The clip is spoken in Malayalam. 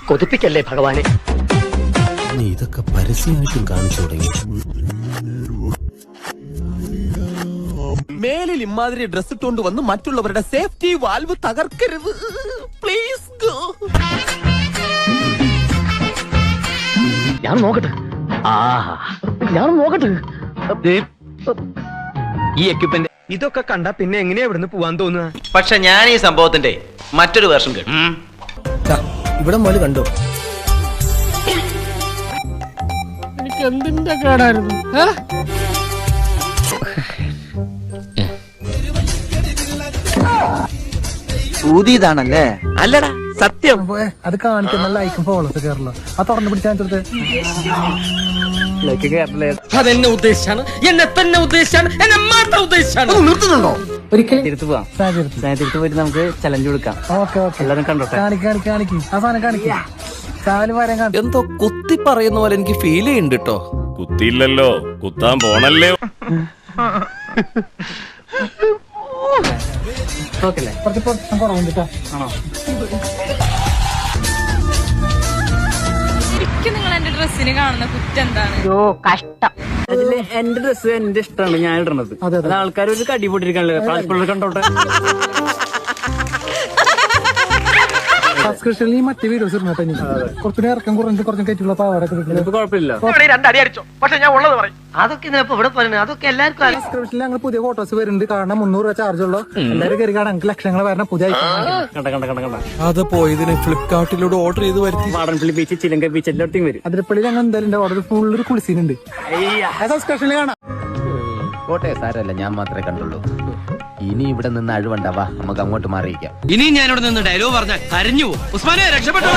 കൊതിപ്പിക്കല്ലേ ഭഗവാനെ. നീ ഇതൊക്കെ പരസ്യമായിട്ടും കാണിച്ചു തുടങ്ങി. മേലിൽ ഇമാതിരി ഡ്രസ് ഇട്ടുകൊണ്ട് വന്ന് മറ്റുള്ളവരുടെ സേഫ്റ്റി വാൽവ് തകർക്കരുത്. Please go. ഞാൻ നോക്കട്ടെ. ഞാൻ നോക്കട്ടെ. ഈ എക്യുപ്മെന്റ് ഇതൊക്കെ കണ്ടാ പിന്നെ എങ്ങനെയാ ഇവിടുന്ന് പോവാൻ തോന്നുക? പക്ഷെ ഞാൻ ഈ സംഭവത്തിന്റെ മറ്റൊരു വേർഷൻ കേട്ടു. ഇവിടെ മോല് കണ്ടോ? എനിക്ക് എന്തിന്റെ കേടായിരുന്നു? ഊതിയതാണല്ലേ? അല്ലടാ സത്യം. അത് കാണിക്കുന്ന ലൈക്കും ഫോളോസ് കേരള ആ തുറന്നു പിടിച്ചാൽ അതെന്നെ ഉദ്ദേശിച്ചാണ്, എന്നെ തന്നെ ഉദ്ദേശിച്ചാണ്, എന്നെ മാത്രം ഉദ്ദേശിച്ചാണ്. നിർത്തുന്നുണ്ടോ? ഒരിക്കലും പോയിട്ട് നമുക്ക് ചലഞ്ച് കൊടുക്കാം. ഓക്കെ ഓക്കെ എല്ലാവരും കണ്ടോട്ടെ. കാണിക്ക് ആ സാധനം കാണിക്കാം. ചാലും വരാൻ കാണിക്കും. എന്തോ കുത്തി പറയുന്ന പോലെ എനിക്ക് ഫീൽ ചെയ്യുന്നുണ്ട് കേട്ടോ. കുത്തിയില്ലല്ലോ, കുത്താൻ പോണല്ലേ. കുറച്ച് പ്രശ്നം കുറവുണ്ട് കേട്ടോ. നിങ്ങൾ എന്റെ ഡ്രസ്സിന് കാണുന്ന കുറ്റം എന്താണ്? കഷ്ടം. അതില് എന്റെ ഡ്രസ്സ് എന്റെ ഇഷ്ടമാണ് ഞാൻ ഇടണത്. അത് ആൾക്കാർ ഒരു കടി പൊട്ടിരിക്കാണല്ലോ. കണ്ടോട്ടെ. സബ്സ്ക്രിപ്ഷനിൽ മറ്റേ വീഡിയോസ് ഇടുന്നോട്ടെ. കുറച്ചുകൂടി ഇറക്കം കുറഞ്ഞ് കയറ്റുള്ള പാവാടൊക്കെ കുഴപ്പമില്ല. അതൊക്കെ ഇവിടെ പറയുന്നത് അതൊക്കെ എല്ലാവർക്കും. സബ്സ്ക്രിപ്ഷനിൽ ഞങ്ങൾ പുതിയ ഫോട്ടോസ് വരുന്നുണ്ട്. കാരണം 300 രൂപ ചാർജ് ഉള്ളു. എല്ലാവരും കയറി കാണാൻ ലക്ഷങ്ങൾ വരണം. പുതിയ കണ്ട അത് പോയതിന് ഫ്ലിപ്കാർട്ടിലൂടെ ഓർഡർ ചെയ്ത് വരുത്തി. വാടൻപള്ളി ബീച്ച്, ചിലങ്ക ബീച്ച് എല്ലായിടത്തും വരും. അതിരപ്പള്ളി ഞങ്ങൾ എന്തായാലും അവിടെ ഫുൾ ഒരു കുളിസീനുണ്ട്. സബ്സ്ക്രിപ്ഷനിൽ കാണാം. കോട്ടെ സാരല്ല, ഞാൻ മാത്രമേ കണ്ടുള്ളൂ. ഇനി ഇവിടെ നിന്ന് അഴിവണ്ടാവാ, നമുക്ക് അങ്ങോട്ട് മാറിയിക്കാം. ഇനി ഞാനിവിടെ നിന്ന് ഡയലോഗ് പറഞ്ഞാൽ കരഞ്ഞു പോകും. ഉസ്മാനെ രക്ഷപ്പെട്ടോ.